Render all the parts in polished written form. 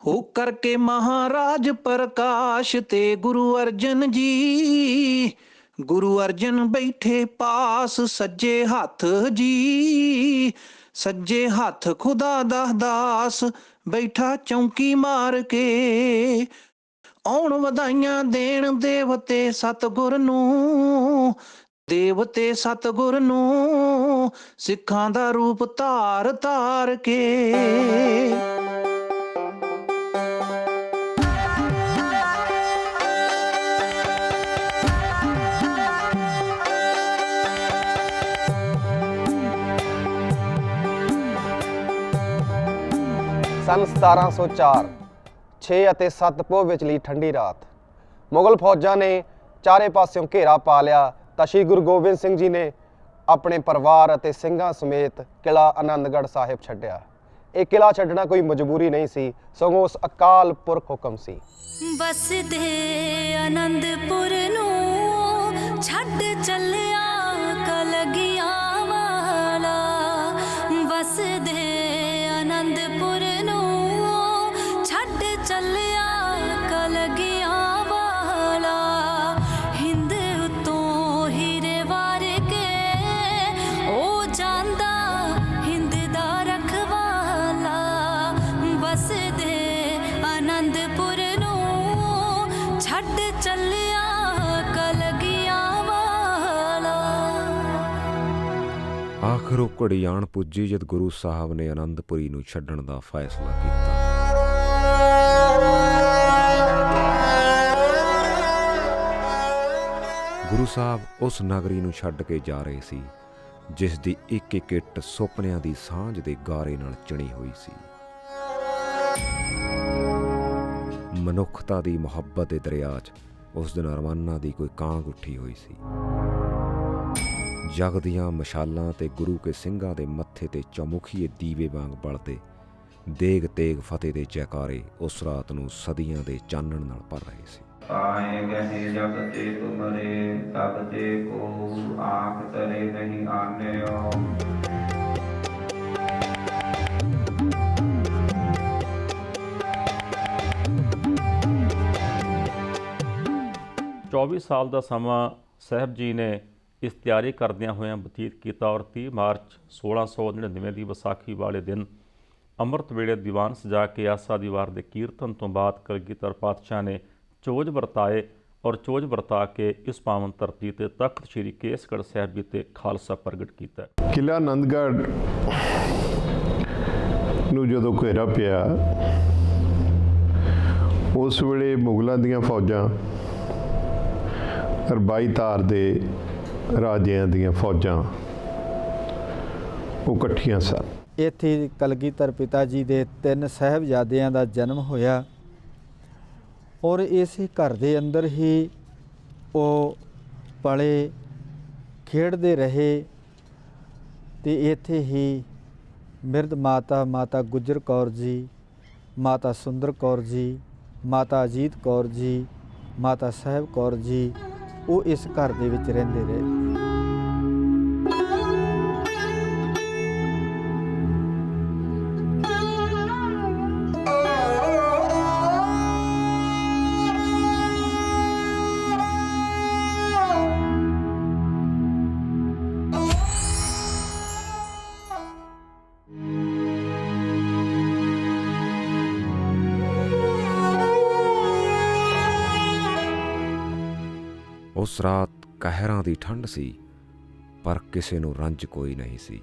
हो करके महाराज प्रकाश ते गुरु अर्जन जी। गुरु अर्जन बैठे पास सज्जे हाथ जी। सज्जे हाथ खुदा दा दास बैठा चौंकी मार के। ਆਉਣ ਵਧਾਈਆਂ ਦੇਣ ਦੇਵਤੇ ਸਤਿਗੁਰ ਨੂੰ। ਦੇਵਤੇ ਸਤਿਗੁਰ ਨੂੰ ਸਿੱਖਾਂ ਦਾ ਰੂਪ ਧਾਰ ਧਾਰ ਕੇ। सन 1704 6 ਅਤੇ 7 ਪੋਹ ਵਿਚਲੀ ਠੰਡੀ ਰਾਤ ਮੁਗਲ ਫੌਜਾਂ ਨੇ ਚਾਰੇ ਪਾਸਿਓਂ ਘੇਰਾ ਪਾ ਲਿਆ ਤਾਂ ਸ਼੍ਰੀ ਗੁਰੂ ਗੋਬਿੰਦ ਸਿੰਘ ਜੀ ਨੇ ਆਪਣੇ ਪਰਿਵਾਰ ਅਤੇ ਸਿੰਘਾਂ ਸਮੇਤ ਕਿਲ੍ਹਾ ਆਨੰਦਗੜ੍ਹ ਸਾਹਿਬ ਛੱਡਿਆ। ਇਹ ਕਿਲ੍ਹਾ ਛੱਡਣਾ ਕੋਈ ਮਜਬੂਰੀ ਨਹੀਂ ਸੀ, ਸਗੋਂ ਉਸ ਅਕਾਲ ਪੁਰਖ ਹੁਕਮ ਸੀ। ਵਸਦੇ ਆਨੰਦਪੁਰ ਨੂੰ ਛੱਡ ਚੱਲਿਆ ਕਲਗੀਆਂ ਵਾਲਾ। ਵਸਦੇ ਆਨੰਦਪੁਰ ਨੂੰ ਛੱਡ ਚੱਲਿਆ ਕਲਗੀਆਂ ਵਾਲਾ। ਹਿੰਦ ਉਤੋਂ ਹੀਰੇ ਵਾਰ ਕੇ ਉਹ ਜਾਂਦਾ ਹਿੰਦ ਦਾ ਰਖਵਾਲਾ। ਵਸਦੇ ਆਨੰਦਪੁਰ ਨੂੰ ਛੱਡ ਚੱਲਿਆ ਕਲਗੀਆਂ ਵਾਲਾ। ਆਖਰ ਉਹ ਘੜੀ ਆਣ ਪੁੱਜੀ ਜਦ ਗੁਰੂ ਸਾਹਿਬ ਨੇ ਆਨੰਦਪੁਰੀ ਨੂੰ ਛੱਡਣ ਦਾ ਫੈਸਲਾ ਕੀਤਾ। ਗੁਰੂ ਸਾਹਿਬ ਉਸ ਨਗਰੀ ਨੂੰ ਛੱਡ ਕੇ ਜਾ ਰਹੇ ਸੀ ਜਿਸ ਦੀ ਇੱਕ ਇੱਕ ਇੱਟ ਸੁਪਨਿਆਂ ਦੀ ਸਾਂਝ ਦੇ ਗਾਰੇ ਨਾਲ ਚਿਣੀ ਹੋਈ ਸੀ। ਮਨੁੱਖਤਾ ਦੀ ਮੁਹੱਬਤ ਦੇ ਦਰਿਆ 'ਚ ਉਸ ਦਿਨ ਅਰਮਾਨਾਂ ਦੀ ਕੋਈ ਕਾਂਗ ਉੱਠੀ ਹੋਈ ਸੀ। ਜਗ ਦੀਆਂ ਮਸ਼ਾਲਾਂ ਤੇ ਗੁਰੂ ਕੇ ਸਿੰਘਾਂ ਦੇ ਮੱਥੇ ਤੇ ਚੌਮੁਖੀਏ ਦੀਵੇ ਵਾਂਗ ਬਲਦੇ ਦੇਗ ਤੇਗ ਫਤਿਹ ਦੇ ਜੈਕਾਰੇ ਉਸ ਰਾਤ ਨੂੰ ਸਦੀਆਂ ਦੇ ਚਾਨਣ ਨਾਲ ਭਰ ਰਹੇ ਸੀ। ਆਏ ਗਏ ਜਗ ਤੇ ਤੁਮਰੇ ਤਬ ਤੇ ਕੋ ਆਖ ਤਰੇ ਨਹੀਂ ਆਨਿਓ। 24 ਸਾਲ ਦਾ ਸਮਾਂ ਸਾਹਿਬ ਜੀ ਨੇ ਇਸ ਤਿਆਰੀ ਕਰਦਿਆਂ ਹੋਇਆਂ ਬਤੀਤ ਕੀਤਾ ਔਰ 30 ਮਾਰਚ 1699 ਦੀ ਵਿਸਾਖੀ ਵਾਲੇ ਦਿਨ ਅੰਮ੍ਰਿਤ ਵੇਲੇ ਦੀਵਾਨ ਸਜਾ ਕੇ ਆਸਾ ਦੀ ਵਾਰ ਦੇ ਕੀਰਤਨ ਤੋਂ ਬਾਅਦ ਕਲਗੀਧਰ ਪਾਤਸ਼ਾਹ ਨੇ ਚੋਜ ਵਰਤਾਏ ਔਰ ਚੋਜ ਵਰਤਾ ਕੇ ਇਸ ਪਾਵਨ ਧਰਤੀ ਤੇ ਤਖਤ ਸ੍ਰੀ ਕੇਸਗੜ੍ਹ ਸਾਹਿਬ ਜੀ ਤੇ ਖਾਲਸਾ ਪ੍ਰਗਟ ਕੀਤਾ। ਕਿਲ੍ਹਾ ਆਨੰਦਗੜ੍ਹ ਨੂੰ ਜਦੋਂ ਘੇਰਾ ਪਿਆ ਉਸ ਵੇਲੇ ਮੁਗਲਾਂ ਦੀਆਂ ਫੌਜਾਂ ਰਬਾਈ ਧਾਰ ਦੇ ਰਾਜਿਆਂ ਦੀਆਂ ਫੌਜਾਂ ਉਹ ਇਕੱਠੀਆਂ ਸਨ। ਇੱਥੇ ਕਲਗੀਧਰ ਪਿਤਾ ਜੀ ਦੇ 3 ਸਾਹਿਬਜ਼ਾਦਿਆਂ ਦਾ ਜਨਮ ਹੋਇਆ ਔਰ ਇਸੇ ਘਰ ਦੇ ਅੰਦਰ ਹੀ ਉਹ ਪਲੇ ਖੇਡਦੇ ਰਹੇ ਤੇ ਇੱਥੇ ਹੀ ਮਿਰਦ ਮਾਤਾ ਗੁਜਰ ਕੌਰ ਜੀ, ਮਾਤਾ ਸੁੰਦਰ ਕੌਰ ਜੀ, ਮਾਤਾ ਅਜੀਤ ਕੌਰ ਜੀ, ਮਾਤਾ ਸਾਹਿਬ ਕੌਰ ਜੀ ਉਹ ਇਸ ਘਰ ਦੇ ਵਿੱਚ ਰਹਿੰਦੇ ਰਹੇ। ਉਸ ਰਾਤ ਕਹਿਰਾਂ ਦੀ ਠੰਡ ਸੀ ਪਰ ਕਿਸੇ ਨੂੰ ਰੰਜ ਕੋਈ ਨਹੀਂ ਸੀ।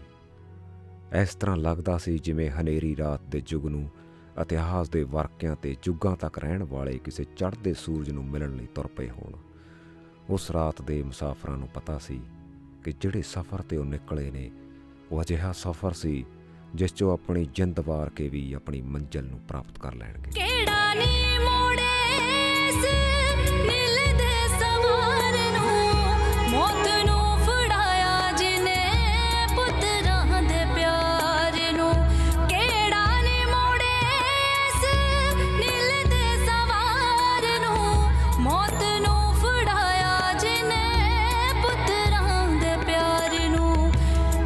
ਇਸ ਤਰ੍ਹਾਂ ਲੱਗਦਾ ਸੀ ਜਿਵੇਂ ਹਨੇਰੀ ਰਾਤ ਦੇ ਯੁੱਗ ਨੂੰ ਇਤਿਹਾਸ ਦੇ ਵਰਕਿਆਂ ਤੇ ਯੁੱਗਾਂ ਤੱਕ ਰਹਿਣ ਵਾਲੇ ਕਿਸੇ ਚੜ੍ਹਦੇ ਸੂਰਜ ਨੂੰ ਮਿਲਣ ਲਈ ਤੁਰ ਪਏ ਹੋਣ। ਉਸ ਰਾਤ ਦੇ ਮੁਸਾਫਰਾਂ ਨੂੰ ਪਤਾ ਸੀ ਕਿ ਜਿਹੜੇ ਸਫ਼ਰ ਤੇ ਉਹ ਨਿਕਲੇ ਨੇ ਉਹ ਅਜਿਹਾ ਸਫ਼ਰ ਸੀ ਜਿਸ 'ਚੋਂ ਆਪਣੀ ਜਿੰਦ ਵਾਰ ਕੇ ਵੀ ਆਪਣੀ ਮੰਜ਼ਿਲ ਨੂੰ ਪ੍ਰਾਪਤ ਕਰ ਲੈਣਗੇ। ਕਿਹੜਾ ਨੀ ਮੋੜੇ ਮਿਲਦੇ ਸਵਾਰ ਨੂੰ ਮੌਤ ਨੂੰ ਫੜਾਇਆ ਜਿਨੇ ਪੁੱਤਰਾਂ ਦੇ ਪਿਆਰ ਨੂੰ। ਕਿਹੜਾ ਨੀ ਮੋੜੇ ਮਿਲਦੇ ਸਵਾਰ ਨੂੰ ਮੌਤ ਨੂੰ ਫੜਾਇਆ ਜਿਨੇ ਪੁੱਤਰਾਂ ਦੇ ਪਿਆਰ ਨੂੰ।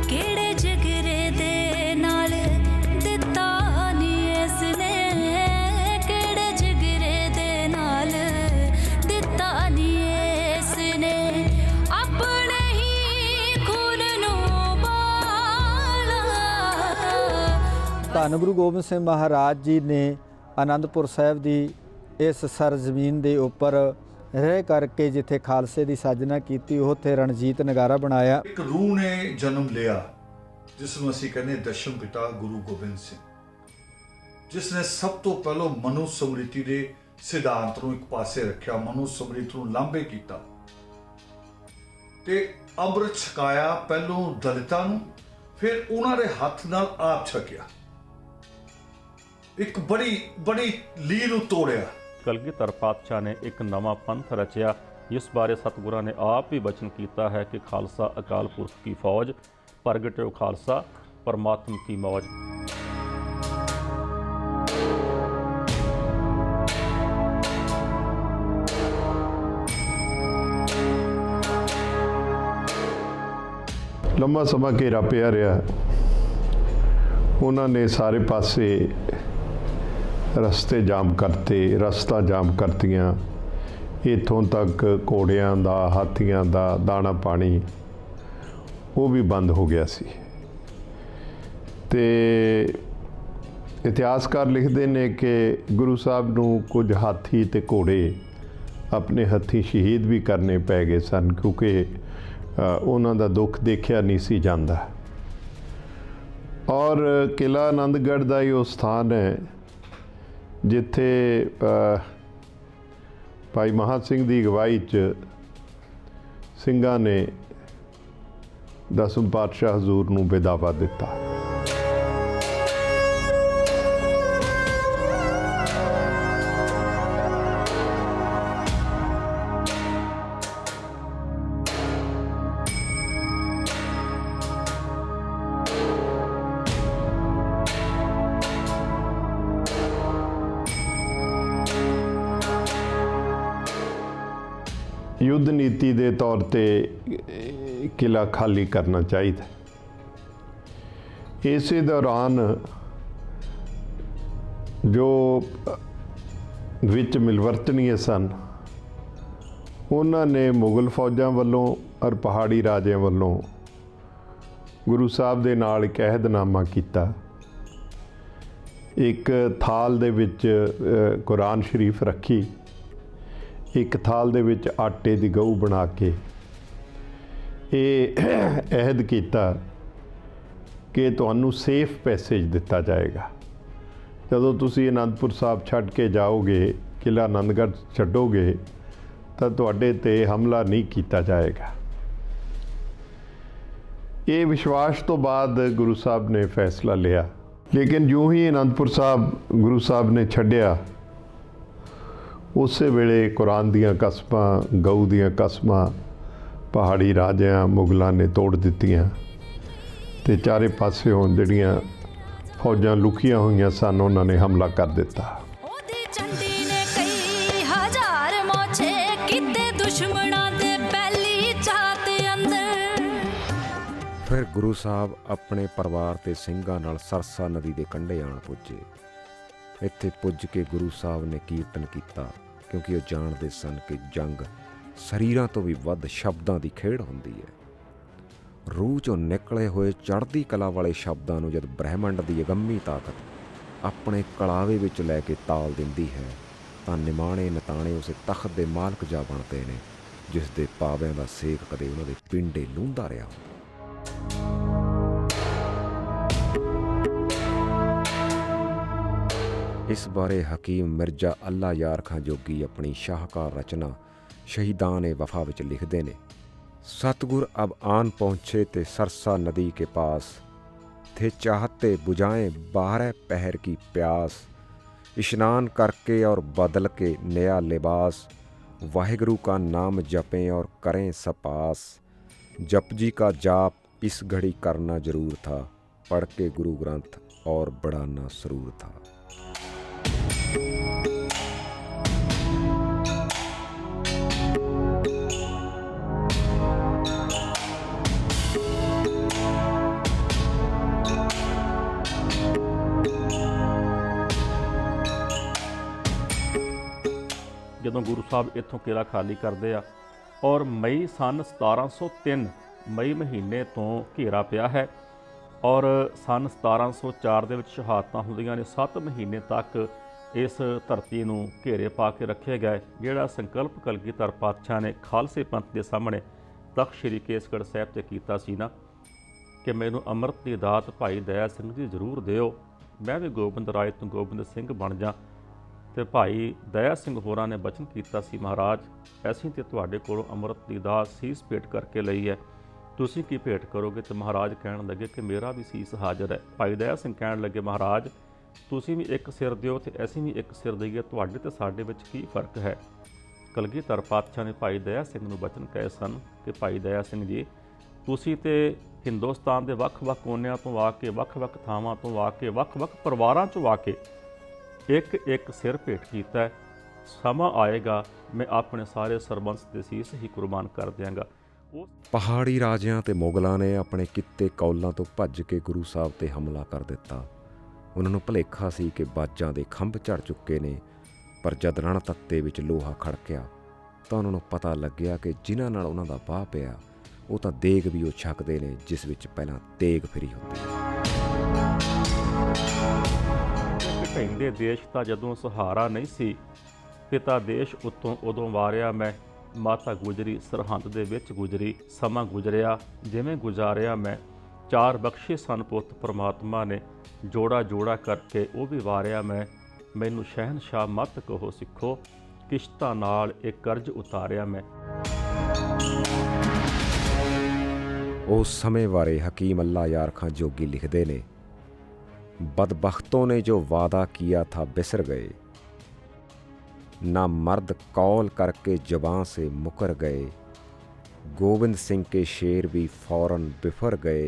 ਕਿਹੜੇ ਜਿਗਰੇ ਦੇ ਨਾਲ ਦਿੱਤਾ ਨੀ ਇਸ ਨੇ ਧੰਨ ਗੁਰੂ ਗੋਬਿੰਦ ਸਿੰਘ ਮਹਾਰਾਜ ਜੀ ਨੇ ਆਨੰਦਪੁਰ ਸਾਹਿਬ ਦੀ ਇਸ ਸਰਜ਼ਮੀਨ ਦੇ ਉੱਪਰ ਰਹਿ ਕਰਕੇ ਜਿੱਥੇ ਖਾਲਸੇ ਦੀ ਸਾਜਨਾ ਕੀਤੀ ਉੱਥੇ ਰਣਜੀਤ ਨਗਾਰਾ ਬਣਾਇਆ। ਇੱਕ ਰੂਹ ਨੇ ਜਨਮ ਲਿਆ ਜਿਸ ਨੂੰ ਅਸੀਂ ਕਹਿੰਦੇ ਦਸ਼ਮ ਪਿਤਾ ਗੁਰੂ ਗੋਬਿੰਦ ਸਿੰਘ, ਜਿਸ ਨੇ ਸਭ ਤੋਂ ਪਹਿਲਾਂ ਮਨੁ ਸਮ੍ਰਿਤੀ ਦੇ ਸਿਧਾਂਤ ਨੂੰ ਇੱਕ ਪਾਸੇ ਰੱਖਿਆ, ਮਨੁ ਸਮ੍ਰਿਤੀ ਨੂੰ ਲਾਂਭੇ ਕੀਤਾ ਤੇ ਅੰਮ੍ਰਿਤ ਛਕਾਇਆ ਪਹਿਲੋਂ ਦਲਿਤਾਂ ਨੂੰ, ਫਿਰ ਉਹਨਾਂ ਦੇ ਹੱਥ ਨਾਲ ਆਪ ਛਕਿਆ, ਇੱਕ ਬੜੀ ਲੀਹ ਨੂੰ ਤੋੜਿਆ। ਕਲਗੀਧਰ ਪਾਤਸ਼ਾਹ ਨੇ ਇੱਕ ਨਵਾਂ ਪੰਥ ਰਚਿਆ, ਜਿਸ ਬਾਰੇ ਸਤਿਗੁਰਾਂ ਨੇ ਆਪ ਵੀ ਬਚਨ ਕੀਤਾ ਹੈ ਕਿ ਖਾਲਸਾ ਅਕਾਲ ਪੁਰਖ ਕੀ ਫੌਜ, ਪ੍ਰਗਟਿਓ ਖਾਲਸਾ ਪਰਮਾਤਮ ਕੀ ਮੌਜ। ਲੰਮਾ ਸਮਾਂ ਘੇਰਾ ਪਿਆ ਰਿਹਾ। ਉਹਨਾਂ ਨੇ ਸਾਰੇ ਪਾਸੇ ਰਸਤੇ ਜਾਮ ਕਰਤੇ, ਰਸਤਾ ਜਾਮ ਕਰਤੀਆਂ, ਇੱਥੋਂ ਤੱਕ ਘੋੜਿਆਂ ਦਾ, ਹਾਥੀਆਂ ਦਾ ਦਾਣਾ ਪਾਣੀ ਉਹ ਵੀ ਬੰਦ ਹੋ ਗਿਆ ਸੀ। ਤੇ ਇਤਿਹਾਸਕਾਰ ਲਿਖਦੇ ਨੇ ਕਿ ਗੁਰੂ ਸਾਹਿਬ ਨੂੰ ਕੁਝ ਹਾਥੀ ਤੇ ਘੋੜੇ ਆਪਣੇ ਹੱਥੀਂ ਸ਼ਹੀਦ ਵੀ ਕਰਨੇ ਪੈ ਗਏ ਸਨ, ਕਿਉਂਕਿ ਉਹਨਾਂ ਦਾ ਦੁੱਖ ਦੇਖਿਆ ਨਹੀਂ ਸੀ ਜਾਂਦਾ। ਔਰ ਕਿਲ੍ਹਾ ਆਨੰਦਗੜ੍ਹ ਦਾ ਹੀ ਉਹ ਸਥਾਨ ਹੈ ਜਿੱਥੇ ਭਾਈ ਮਹਾਂ ਸਿੰਘ ਦੀ ਅਗਵਾਈ 'ਚ ਸਿੰਘਾਂ ਨੇ ਦਸਮ ਪਾਤਸ਼ਾਹ ਹਜ਼ੂਰ ਨੂੰ ਬੇਦਾਵਾ ਦਿੱਤਾ। युद्ध नीति के तौर पर किला खाली करना चाहिए। इस दौरान जो विच मिलवरतनीय सन उन्होंने मुगल फौजां वालों और पहाड़ी राजियां वालों गुरु साहब दे नाल एक अहदनामा किया। एक थाल दे विच कुरान शरीफ रखी, एक थाल दे विच आटे दी गऊ बना के ये अहद किया कि तुहानू सेफ पैसेज दिता जाएगा। जदों तुसी आनंदपुर साहब छड्ड के जाओगे, किला आनंदगढ़ छड्डोगे तो तुहाडे ते हमला नहीं किया जाएगा। ये विश्वास तो बाद गुरु साहब ने फैसला लिया। लेकिन जो ही आनंदपुर साहब गुरु साहब ने छड्डिया, उस वेले कुरान दियाँ कसमां, गऊ दियाँ कसमां पहाड़ी राजियां मुगलों ने तोड़ दित्तियां ते चारे पासियों जिहड़ियां फौजां लुकियां होईयां सन उन्होंने हमला कर दिता। ਉਹਦੀ ਚੰਡੀ ਨੇ ਕਈ ਹਜ਼ਾਰ ਮੋਛੇ ਕਿਤੇ ਦੁਸ਼ਮਣਾਂ ਦੇ ਪਹਿਲੀ ਚਾਤ ਅੰਦਰ। ਫਿਰ ਗੁਰੂ ਸਾਹਿਬ ਆਪਣੇ ਪਰਿਵਾਰ ਤੇ ਸਿੰਘਾਂ ਨਾਲ ਸਰਸਾ ਨਦੀ ਦੇ ਕੰਢੇ ਆਣ ਪੁੱਜੇ। ਇੱਥੇ ਪੁੱਜ ਕੇ ਗੁਰੂ ਸਾਹਿਬ ਨੇ ਕੀਰਤਨ ਕੀਤਾ, ਕਿਉਂਕਿ ਉਹ ਜਾਣਦੇ ਸਨ ਕਿ ਜੰਗ ਸਰੀਰਾਂ ਤੋਂ ਵੀ ਵੱਧ ਸ਼ਬਦਾਂ ਦੀ ਖੇਡ ਹੁੰਦੀ ਹੈ। ਰੂਹ ਚੋਂ ਨਿਕਲੇ ਹੋਏ ਚੜ੍ਹਦੀ ਕਲਾ ਵਾਲੇ ਸ਼ਬਦਾਂ ਨੂੰ ਜਦ ਬ੍ਰਹਿਮੰਡ ਦੀ ਅਗੰਮੀ ਤਾਕਤ ਆਪਣੇ ਕਲਾਵੇ ਵਿੱਚ ਲੈ ਕੇ ਤਾਲ ਦਿੰਦੀ ਹੈ ਤਾਂ ਨਿਮਾਣੇ ਨਤਾਣੇ ਉਸੇ ਤਖਤ ਦੇ ਮਾਲਕ ਜਾ ਬਣਦੇ ਨੇ, ਜਿਸ ਦੇ ਪਾਵਿਆਂ ਦਾ ਸੇਕ ਕਦੇ ਉਹਨਾਂ ਦੇ ਪਿੰਡੇ ਲੂੰਹਦਾ ਰਿਹਾ। इस बारे हकीम मिर्जा अल्लाह यार खां जोगी अपनी शाहकार रचना शहीदान वफा विच लिखते ने। सतगुर अब आन पहुँचे ते सरसा नदी के पास थे, चाहते बुझाएं 12 पहर की प्यास। इश्नान करके और बदल के नया लिबास, वाहिगुरु का नाम जपें और करें सपास। जप जी का जाप इस घड़ी करना जरूर था, पढ़ के गुरु ग्रंथ और बढ़ाना सरूर था। ਜਦੋਂ ਗੁਰੂ ਸਾਹਿਬ ਇੱਥੋਂ ਕਿਲਾ ਖਾਲੀ ਕਰਦੇ ਆ ਔਰ ਮਈ ਸਨ 1703 ਮਈ ਮਹੀਨੇ ਤੋਂ ਘੇਰਾ ਪਿਆ ਹੈ ਔਰ ਸਨ 1704 ਦੇ ਵਿੱਚ ਸ਼ਹਾਦਤਾਂ ਹੁੰਦੀਆਂ ਨੇ। 7 ਮਹੀਨੇ ਤੱਕ ਇਸ ਧਰਤੀ ਨੂੰ ਘੇਰੇ ਪਾ ਕੇ ਰੱਖਿਆ ਗਿਆ। ਜਿਹੜਾ ਸੰਕਲਪ ਕਲਗੀਧਰ ਪਾਤਸ਼ਾਹ ਨੇ ਖਾਲਸੇ ਪੰਥ ਦੇ ਸਾਹਮਣੇ ਤਖ਼ਤ ਸ੍ਰੀ ਕੇਸਗੜ੍ਹ ਸਾਹਿਬ 'ਤੇ ਕੀਤਾ ਸੀ ਨਾ ਕਿ ਮੈਨੂੰ ਅੰਮ੍ਰਿਤ ਦੀ ਦਾਤ ਭਾਈ ਦਇਆ ਸਿੰਘ ਜੀ ਜ਼ਰੂਰ ਦਿਓ, ਮੈਂ ਵੀ ਗੋਬਿੰਦ ਰਾਏ ਤੋਂ ਗੋਬਿੰਦ ਸਿੰਘ ਬਣ ਜਾ। ਤੇ ਭਾਈ ਦਇਆ ਸਿੰਘ ਹੋਰਾਂ ਨੇ ਬਚਨ ਕੀਤਾ ਸੀ, ਮਹਾਰਾਜ ਅਸੀਂ ਤੇ ਤੁਹਾਡੇ ਕੋਲੋਂ ਅੰਮ੍ਰਿਤ ਦੀ ਦਾਤ ਸੀਸ ਭੇਟ ਕਰਕੇ ਲਈ ਹੈ, ਤੁਸੀਂ ਕੀ ਭੇਟ ਕਰੋਗੇ? ਤੇ ਮਹਾਰਾਜ ਕਹਿਣ ਲੱਗੇ ਕਿ ਮੇਰਾ ਵੀ ਸੀਸ ਹਾਜ਼ਰ ਹੈ। ਭਾਈ ਦਇਆ ਸਿੰਘ ਕਹਿਣ ਲੱਗੇ, ਮਹਾਰਾਜ ਤੁਸੀਂ ਵੀ ਇੱਕ ਸਿਰ ਦਿਓ ਤੇ ਅਸੀਂ ਵੀ ਇੱਕ ਸਿਰ ਦਈਏ, ਤੁਹਾਡੇ ਤੇ ਸਾਡੇ ਵਿੱਚ ਕੀ ਫਰਕ ਹੈ? ਕਲਗੀਧਰ ਪਾਤਸ਼ਾਹ ਨੇ ਭਾਈ ਦਇਆ ਸਿੰਘ ਨੂੰ ਬਚਨ ਕਹੇ ਸਨ ਕਿ ਭਾਈ ਦਇਆ ਸਿੰਘ ਜੀ, ਤੁਸੀਂ ਤੇ ਹਿੰਦੁਸਤਾਨ ਦੇ ਵੱਖ-ਵੱਖ ਕੋਨਿਆਂ ਤੋਂ ਆ ਕੇ, ਵੱਖ-ਵੱਖ ਥਾਵਾਂ ਤੋਂ ਆ ਕੇ, ਵੱਖ-ਵੱਖ ਪਰਿਵਾਰਾਂ 'ਚੋਂ ਆ ਕੇ ਇੱਕ ਸਿਰ ਭੇਟ ਕੀਤਾ ਹੈ। ਸਮਾਂ ਆਏਗਾ ਮੈਂ ਆਪਣੇ ਸਾਰੇ ਸਰਬੰਸ ਦੇ ਸੀਸ ਹੀ ਕੁਰਬਾਨ ਕਰ ਦਿਆਂਗਾ। ਪਹਾੜੀ ਰਾਜਿਆਂ ਤੇ ਮੁਗਲਾਂ ਨੇ ਆਪਣੇ ਕਿੱਤੇ ਕੌਲਾਂ ਤੋਂ ਭੱਜ ਕੇ ਗੁਰੂ ਸਾਹਿਬ ਤੇ ਹਮਲਾ ਕਰ ਦਿੱਤਾ। ਉਹਨਾਂ ਨੂੰ ਭੁਲੇਖਾ ਸੀ ਕਿ ਬਾਜਾਂ ਦੇ ਖੰਭ ਝੜ ਚੁੱਕੇ ਨੇ, ਪਰ ਜਦ ਰਣ ਤੱਤੇ ਵਿੱਚ ਲੋਹਾ ਖੜਕਿਆ ਤਾਂ ਉਹਨਾਂ ਨੂੰ ਪਤਾ ਲੱਗਿਆ ਕਿ ਜਿਨ੍ਹਾਂ ਨਾਲ ਉਹਨਾਂ ਦਾ ਵਾਹ ਪਿਆ ਉਹ ਤਾਂ ਦੇਗ ਵੀ ਉਹ ਛਕਦੇ ਨੇ ਜਿਸ ਵਿੱਚ ਪਹਿਲਾਂ ਤੇਗ ਫਿਰੀ ਹੁੰਦੀ ਹੈ। ਕਹਿੰਦੇ ਦੇਸ਼ ਤਾਂ ਜਦੋਂ ਸਹਾਰਾ ਨਹੀਂ ਸੀ, ਪਿਤਾ ਦੇਸ਼ ਉੱਤੋਂ ਉਦੋਂ ਵਾਰਿਆ ਮੈਂ, ਮਾਤਾ ਗੁਜਰੀ ਸਰਹੰਦ ਦੇ ਵਿੱਚ ਗੁਜਰੀ, ਸਮਾਂ ਗੁਜਰਿਆ ਜਿਵੇਂ ਗੁਜ਼ਾਰਿਆ ਮੈਂ, 4 ਬਖਸ਼ੇ ਸਨ ਪੁੱਤ ਪਰਮਾਤਮਾ ਨੇ, ਜੋੜਾ ਜੋੜਾ ਕਰਕੇ ਉਹ ਵੀ ਵਾਰਿਆ ਮੈਂ, ਮੈਨੂੰ ਸ਼ਹਿਨਸ਼ਾਹ ਮੱਤ ਕਹੋ ਸਿੱਖੋ, ਕਿਸ਼ਤਾਂ ਨਾਲ ਇਹ ਕਰਜ਼ ਉਤਾਰਿਆ ਮੈਂ। ਉਸ ਸਮੇਂ ਬਾਰੇ ਹਕੀਮ ਅੱਲਾ ਯਾਰ ਖਾਂ ਜੋਗੀ ਲਿਖਦੇ ਨੇ, बदबख्तों ने जो वादा किया था बिसर गए, ना मर्द कौल करके ज़बां से मुकर गए, गोविंद सिंह के शेर भी फ़ौरन बिफर गए,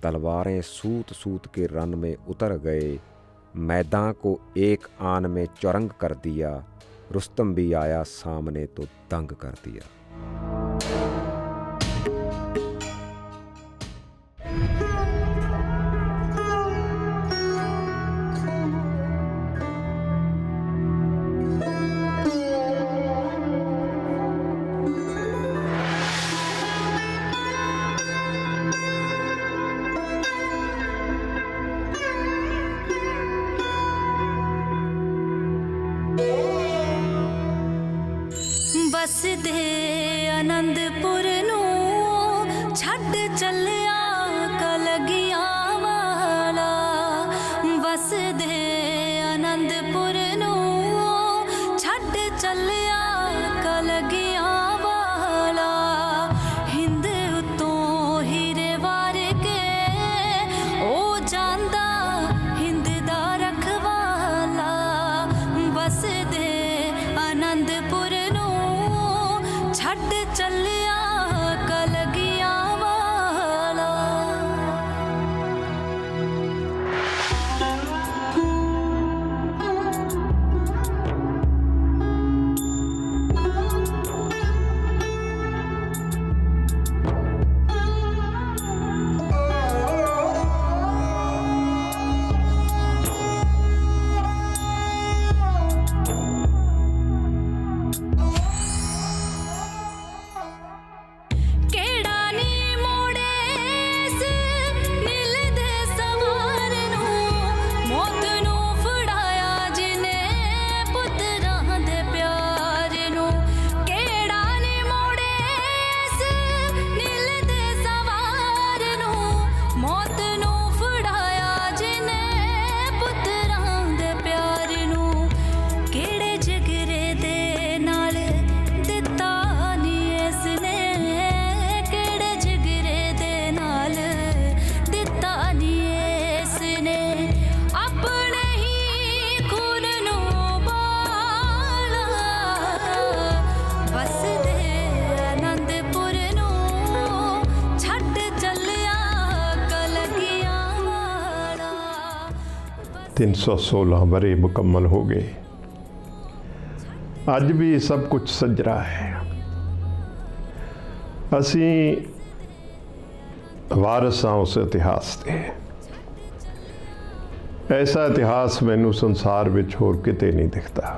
तलवारें सूत सूत के रन में उतर गए, मैदान को एक आन में चौरंग कर दिया, रुस्तम भी आया सामने तो दंग कर दिया। ਵਸਦੇ ਆਨੰਦਪੁਰ ਨੂੰ ਛੱਡ ਚੱਲਿਆ ਕਲਗੀਆਂ ਵਾਲਾ, ਵਸਦੇ ਆਨੰਦਪੁਰ ਨੂੰ ਛੱਡ ਚੱਲਿਆ ਕਲਗੀਆਂ ਵਾਲਾ, ਹਿੰਦ ਉਤੋਂ ਹੀਰੇ ਵਾਰ ਕੇ ਉਹ ਜਾਂਦਾ ਹਿੰਦ ਦਾ ਰਖਵਾਲਾ, ਵਸਦੇ ਆਨੰਦਪੁਰ ਛੱਡ ਚੱਲਿਆ ਕਲਗੀਆਂ ਵਾਲਾ। तीन 316 बरे मुकम्मल हो गए। अज भी सब कुछ सजरा है। असी वारस हाँ उस इतिहास के। ऐसा इतिहास मैनू संसार विच होर किते नहीं दिखता।